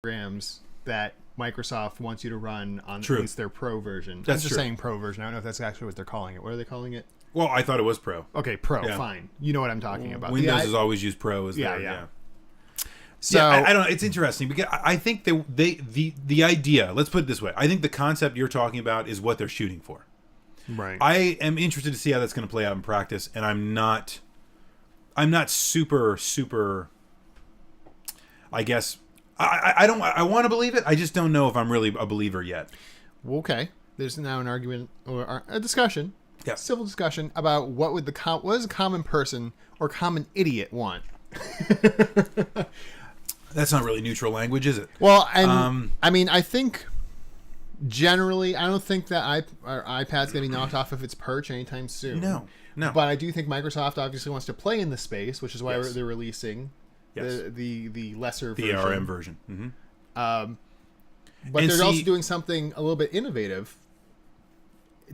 programs that Microsoft wants you to run on True. at least their Pro version. That's I'm just true. saying Pro version. I don't know if that's actually what they're calling it. What are they calling it? Well, I thought it was Pro. Okay, Pro. Yeah. Fine. You know what I'm talking about. Windows has always used Pro as Yeah, their, yeah. yeah. So Yeah, I don't know. It's interesting because I think the idea. Let's put it this way. I think the concept you're talking about is what they're shooting for. right. I am interested to see how that's going to play out in practice, and I'm not super. I guess I don't. I want to believe it. I just don't know if I'm really a believer yet. Okay. There's now an argument or a discussion, Yeah. civil discussion about what does a common person or common idiot want. That's not really neutral language, is it? Well, and I mean, I think generally, I don't think that our iPad's going to be knocked off of its perch anytime soon. No. But I do think Microsoft obviously wants to play in the space, which is why Yes. they're releasing Yes. the lesser The version. ARM version. Mm-hmm. But And they're see- also doing something a little bit innovative,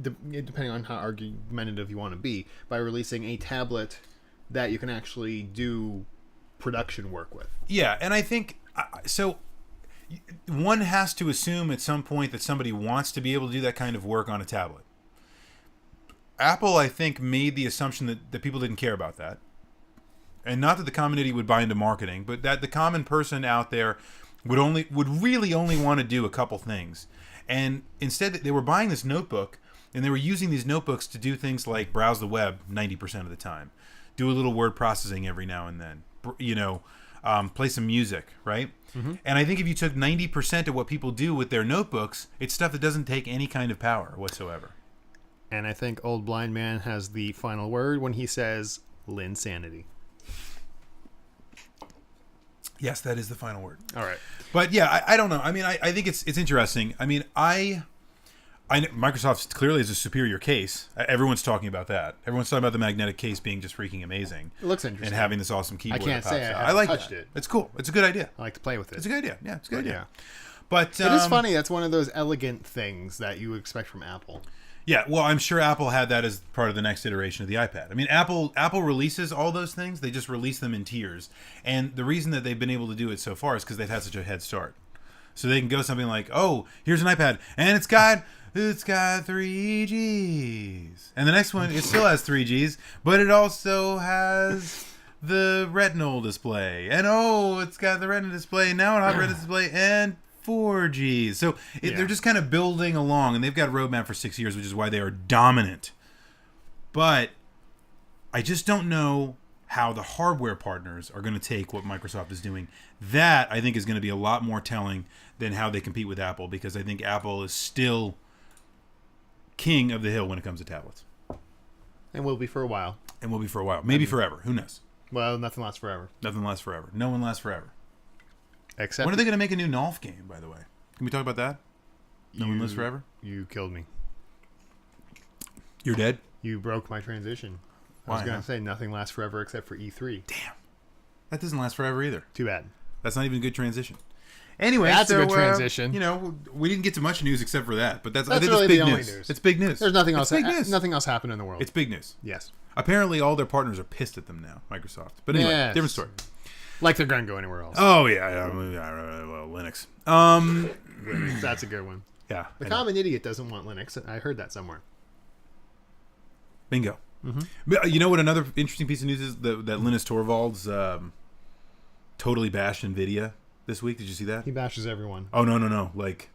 depending on how argumentative you want to be, by releasing a tablet that you can actually do production work with. Yeah, and I think so. One has to assume at some point that somebody wants to be able to do that kind of work on a tablet. Apple, I think, made the assumption that people didn't care about that. And not that the common idiot would buy into marketing, but that the common person out there would really only want to do a couple things. And instead, they were buying this notebook, and they were using these notebooks to do things like browse the web 90% of the time, do a little word processing every now and then, play some music, right? Mm-hmm. And I think if you took 90% of what people do with their notebooks, it's stuff that doesn't take any kind of power whatsoever. And I think Old Blind Man has the final word when he says, Linsanity. Yes, that is the final word. All right. But yeah, I don't know. I mean, I think it's interesting. I mean, I know Microsoft clearly is a superior case. Everyone's talking about that. Everyone's talking about the magnetic case being just freaking amazing. It looks interesting. And having this awesome keyboard. I can't that say pops I out. haven't like touched that. it. It's cool. It's a good idea. I like to play with it. It's a good idea. Yeah, it's a good idea. Yeah. But It is funny. That's one of those elegant things that you would expect from Apple. Yeah, well, I'm sure Apple had that as part of the next iteration of the iPad. I mean, Apple releases all those things. They just release them in tiers. And the reason that they've been able to do it so far is because they've had such a head start. So they can go something like, oh, here's an iPad, and it's got 3Gs. And the next one, it still has 3Gs, but it also has the retinal display. And oh, it's got the retina display, now it has retina display, and 4Gs. So they're just kind of building along, and they've got a roadmap for 6 years, which is why they are dominant. But I just don't know how the hardware partners are going to take what Microsoft is doing. That, I think, is going to be a lot more telling than how they compete with Apple, because I think Apple is still king of the hill when it comes to tablets. And will be for a while. And will be for a while. Maybe forever. Who knows? Well, nothing lasts forever. Nothing lasts forever. No one lasts forever. Except When are they going to make a new Nolf game, by the way? Can we talk about that? No one lives forever? You killed me. You're dead? You broke my transition. I was Why, going huh? to say nothing lasts forever except for E3. Damn. That doesn't last forever either. Too bad. That's not even a good transition. Anyway, That's a so, good transition. We didn't get to much news except for that, but I That's think really it's big the only news. news. It's big news. There's nothing else. It's big news. Nothing else happened in the world. It's big news. Yes. Apparently, all their partners are pissed at them now, Microsoft. But anyway, Yes. different story. Like they're going to go anywhere else. Oh yeah, well, Linux. Linux, that's a good one. Yeah. The I know. common idiot doesn't want Linux. I heard that somewhere. Bingo. But you know what? Another interesting piece of news is that Linus Torvalds totally bashed Nvidia this week. Did you see that? He bashes everyone. Oh no! Like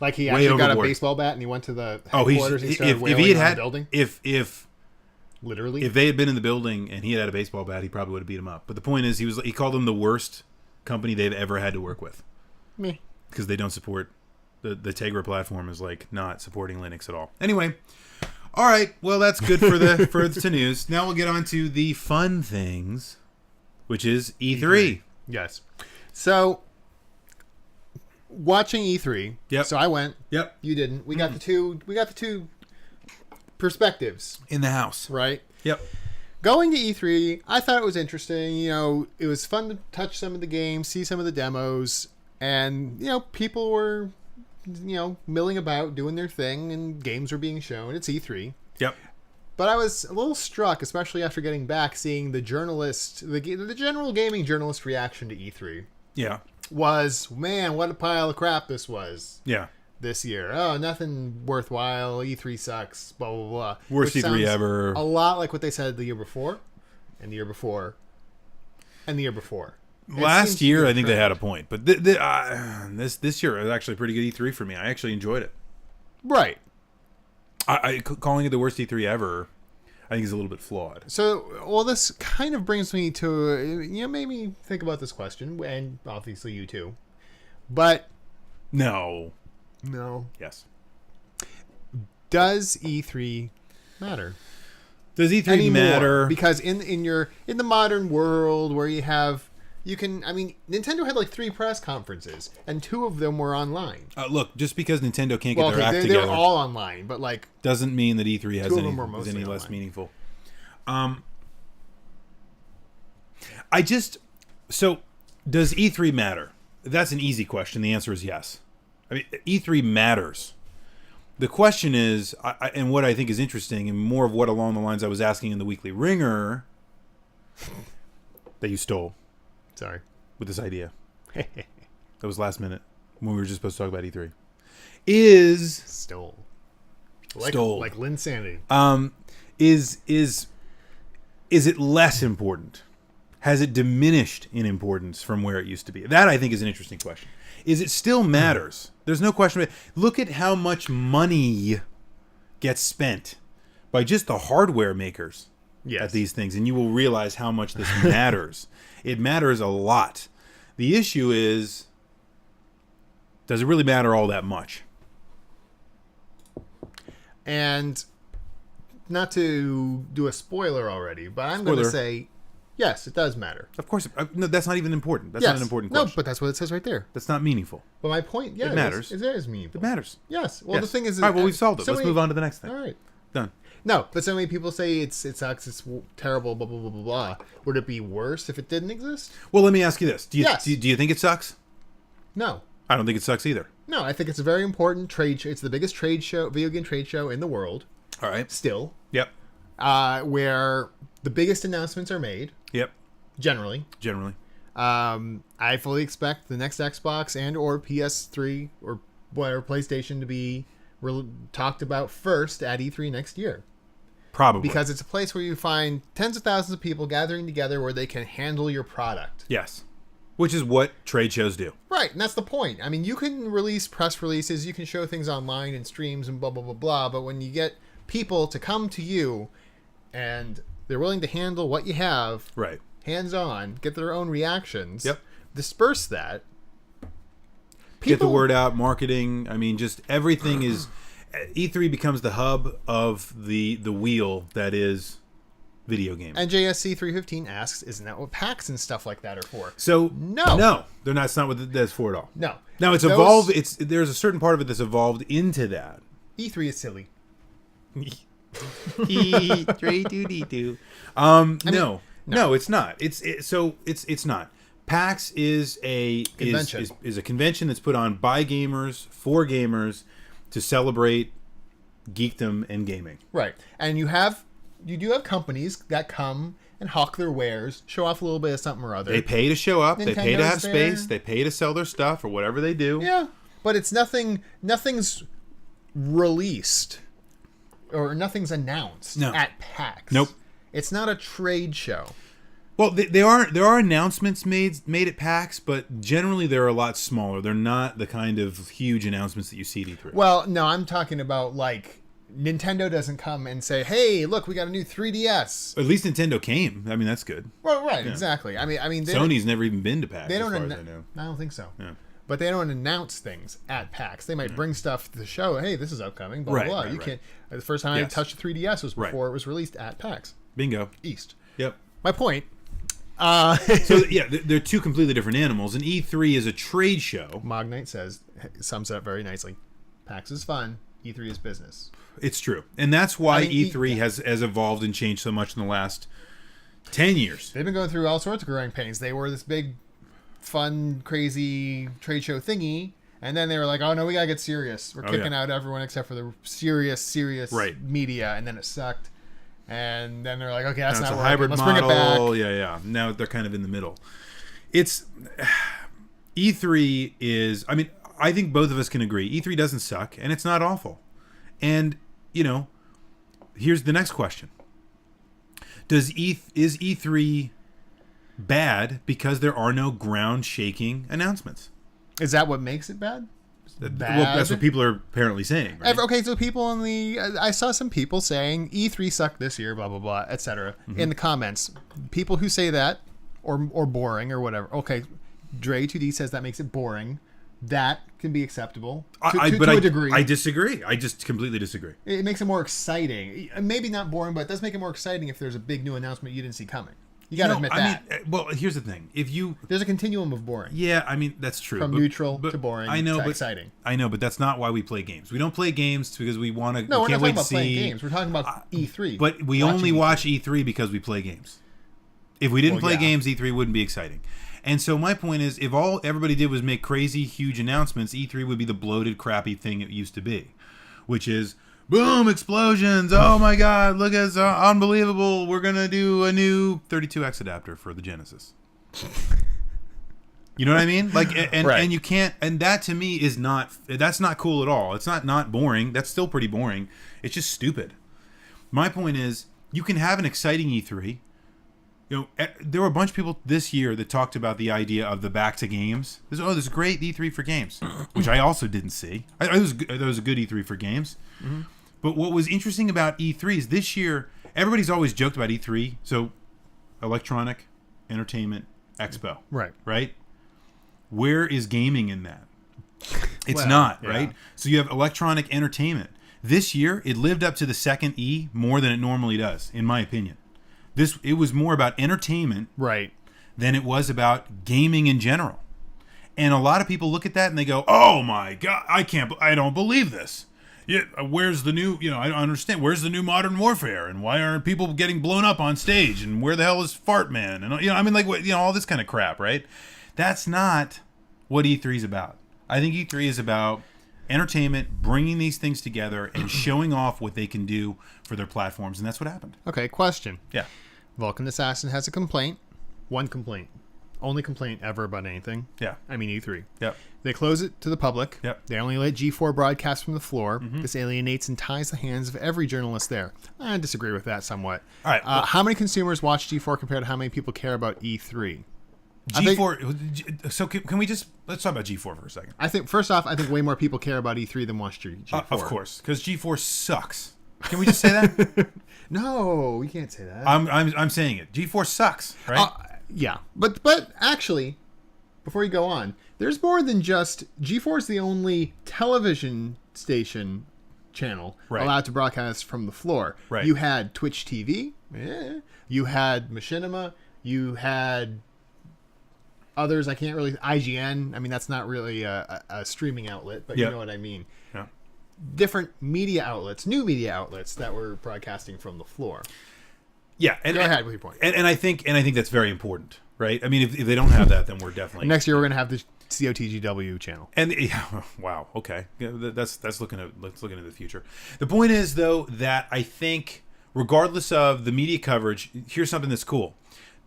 Like he way actually got a overboard. baseball bat and he went to the oh, headquarters and he started if wailing he had on had the building. if Literally. If they had been in the building and he had a baseball bat, he probably would have beat him up. But the point is, he called them the worst company they've ever had to work with Me. because they don't support the Tegra platform is like not supporting Linux at all. Anyway, all right. Well, that's good for the news. Now we'll get on to the fun things, which is E3. Yes. So watching E3. Yep. So I went. Yep. You didn't. We got the two perspectives, In the house. right? Yep. Going to E3, I thought it was interesting. You know, it was fun to touch some of the games, see some of the demos, and people were milling about doing their thing, and games were being shown. It's E3. Yep. But I was a little struck, especially after getting back, seeing the general gaming journalist reaction to E3. Yeah. was, man, what a pile of crap this was Yeah. this year. Oh, nothing worthwhile. E3 sucks. Blah blah blah. Worst Which E3 sounds ever. A lot like what they said the year before, and the year before, and the year before. Last year, I think they had a point, but this year was actually a pretty good E3 for me. I actually enjoyed it. Right. Calling it the worst E3 ever, I think is a little bit flawed. So, well, this kind of brings me to, made me think about this question, and obviously you too. But No. Yes. Does E3 matter? Does E3 Anymore? matter? Because in the modern world where Nintendo had like 3 press conferences, and 2 of them were online. Look, just because Nintendo can't get their act together, they're all online, but like doesn't mean that E3 has 2 of them were is any mostly less online. meaningful. So does E3 matter? That's an easy question. The answer is yes. I mean, E3 matters. The question is, and what I think is interesting, and more of what along the lines I was asking in the Weekly Ringer that you stole Sorry. with this idea. That was last minute when we were just supposed to talk about E3. Is Stole. Like Linsanity. is it less important? Has it diminished in importance from where it used to be? That, I think, is an interesting question. Is it still matters? There's no question about it. Look at how much money gets spent by just the hardware makers at these things, and you will realize how much this matters. It matters a lot. The issue is, does it really matter all that much? And not to do a spoiler already, but I'm going to say, yes, it does matter. Of course. No, that's not even important. That's Yes. not an important question. No, but that's what it says right there. That's not meaningful. But my point, yeah, It matters. It is meaningful. It matters. Yes. Well, the Yes. thing is, all right, well, we've solved it. so Let's many- move on to the next thing. All right. Done. No, but so many people say it sucks, it's terrible, blah blah blah blah blah. Would it be worse if it didn't exist? Well, let me ask you this: Yes. do you think it sucks? No. I don't think it sucks either. No, I think it's a very important trade show. It's the biggest video game trade show in the world, All right. still, Yep. where the biggest announcements are made, Yep. generally. Generally. I fully expect the next Xbox and or PS3 or whatever PlayStation to be talked about first at E3 next year. Probably. Because it's a place where you find tens of thousands of people gathering together where they can handle your product. Yes. Which is what trade shows do. Right, and that's the point. I mean, you can release press releases, you can show things online and streams and blah, blah, blah, blah, but when you get people to come to you and they're willing to handle what you have, Right. hands-on, get their own reactions, Yep. disperse that. Get the word out, marketing. I mean, just everything is... E3 becomes the hub of the wheel that is video gaming. And JSC 315 asks, isn't that what PAX and stuff like that are for? So No. they're not. That's not what that's for at all. No. Now it's evolved. There's a certain part of it that's evolved into that. E3 is silly. No, it's not. It's not. PAX is Convention. is a convention that's put on by gamers for gamers to celebrate geekdom and gaming. Right. And you do have companies that come and hawk their wares, show off a little bit of something or other. They pay to show up. They pay to Nintendo's have there. space. They pay to sell their stuff or whatever they do. Yeah, but it's nothing's released or nothing's announced at PAX. Nope. It's not a trade show. Well, there are announcements made at PAX, but generally they're a lot smaller. They're not the kind of huge announcements that you see at E3. Well, no, I'm talking about like Nintendo doesn't come and say, "Hey, look, we got a new 3DS." At least Nintendo came. I mean, that's good. Well, right, exactly. I mean, Sony's never even been to PAX. they don't. As far as I know. I don't think so. Yeah. But they don't announce things at PAX. They might bring stuff to the show. Hey, this is upcoming. Blah Right, blah. right, You right. can't. The first time I Yes. touched the 3DS was Right. before it was released at PAX Bingo. East. Yep. My point. So yeah, they're two completely different animals. And E3 is a trade show. Mognite sums it up very nicely. PAX is fun. E3 is business. It's true, and that's why I mean, E3 has evolved and changed so much in the last 10 years. They've been going through all sorts of growing pains. They were this big, fun, crazy trade show thingy, and then they were like, "Oh no, we gotta get serious. We're kicking out everyone except for the serious Right. media," and then it sucked. And then they're like, "Okay, that's Now not it's a working. hybrid Let's model. bring it back." Yeah. Now they're kind of in the middle. It's E3 is, I mean, I think both of us can agree. E3 doesn't suck, and it's not awful. And, here's the next question. Is E3 bad because there are no ground-shaking announcements? Is that what makes it bad? Well, that's what people are apparently saying. Right? Okay, so people I saw some people saying E3 sucked this year, blah blah blah, etc. In the comments, people who say that or boring or whatever. Okay, Dre2D says that makes it boring. That can be acceptable to a degree. I disagree. I just completely disagree. It makes it more exciting. Maybe not boring, but it does make it more exciting if there's a big new announcement you didn't see coming. You got to admit that. I mean, well, here's the thing. There's a continuum of boring. Yeah, I mean, that's true. From neutral to boring to exciting. I know, but that's not why we play games. We don't play games because we want to. No, we're not talking about playing games. We're talking about E3. But we only watch E3 because we play games. If we didn't play games, E3 wouldn't be exciting. And so my point is, if everybody did was make crazy, huge announcements, E3 would be the bloated, crappy thing it used to be, which is. Boom! Explosions! Oh my God! Look at unbelievable! We're gonna do a new 32X adapter for the Genesis. You know what I mean? Like, and you can't. And that to me is not. That's not cool at all. It's not boring. That's still pretty boring. It's just stupid. My point is, you can have an exciting E3. There were a bunch of people this year that talked about the idea of the back to games. There's a great E3 for games, which I also didn't see. It was a good E3 for games. Mm-hmm. But what was interesting about E3 is this year, everybody's always joked about E3. So, Electronic Entertainment Expo. Right? Where is gaming in that? It's not, right? So you have electronic entertainment. This year, it lived up to the second E more than it normally does, in my opinion. It was more about entertainment than it was about gaming in general. And a lot of people look at that and they go, oh my God, I don't believe this. Yeah, where's the new, I don't understand. Where's the new Modern Warfare? And why aren't people getting blown up on stage? And where the hell is Fart Man? And, I mean, like, all this kind of crap, right? That's not what E3 is about. I think E3 is about entertainment, bringing these things together and showing off what they can do for their platforms. And that's what happened. Okay, question. Yeah. Vulcan Assassin has a complaint. One complaint. Only complaint ever about anything. Yeah. I mean E3. Yep. They close it to the public. Yep. They only let G4 broadcast from the floor. Mm-hmm. This alienates and ties the hands of every journalist there. I disagree with that somewhat. All right. How many consumers watch G4 compared to how many people care about E3? G4. So can we let's talk about G4 for a second. I think first off, I think way more people care about E3 than watch G4. Of course, because G4 sucks. Can we just say that? No, we can't say that. I'm saying it. G4 sucks, right? Yeah, but actually, before you go on, there's more than just G4 is the only television station channel allowed to broadcast from the floor. Right. You had Twitch TV, you had Machinima, you had others. I can't really IGN. I mean, that's not really a streaming outlet, but you know what I mean. Yeah. Different media outlets, new media outlets that were broadcasting from the floor. Yeah, go ahead with your point. And I think that's very important, right? I mean, if they don't have that, then we're definitely next year we're gonna have the COTGW channel. And wow, okay, that's looking at the future. The point is though that I think regardless of the media coverage, here's something that's cool.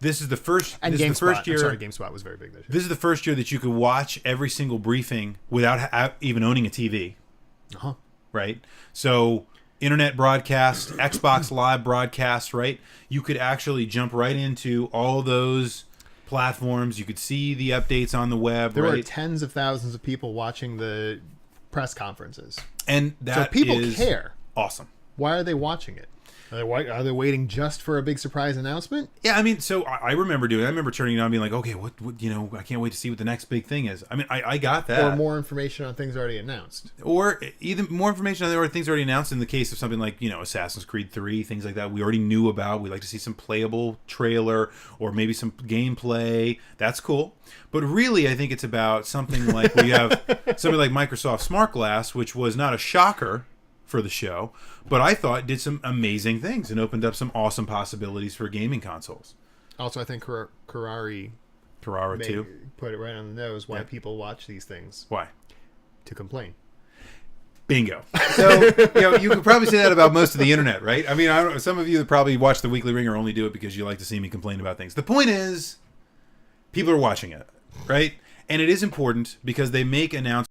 This is the first. And this GameSpot. Is the first year. I'm sorry, GameSpot was very big this year. This is the first year that you could watch every single briefing without even owning a TV. Right. So. Internet broadcast, Xbox Live broadcast, right? You could actually jump right into all those platforms. You could see the updates on the web. There were tens of thousands of people watching the press conferences, and that so people care. Awesome. Why are they watching it? Are they waiting just for a big surprise announcement? Yeah, I mean, so I remember turning it on, and being like, okay, what, I can't wait to see what the next big thing is. I mean, I got that. Or more information on things already announced. Or either more information on things already announced. In the case of something like Assassin's Creed 3, things like that, we already knew about. We like to see some playable trailer or maybe some gameplay. That's cool. But really, I think it's about something like we have something like Microsoft Smart Glass, which was not a shocker for the show, but I thought did some amazing things and opened up some awesome possibilities for gaming consoles. Also, I think Carrara 2 put it right on the nose why people watch these things. Why? To complain. Bingo. So you could probably say that about most of the internet, right? I mean, some of you that probably watch the Weekly Ringer only do it because you like to see me complain about things. The point is, people are watching it, right? And it is important because they make announcements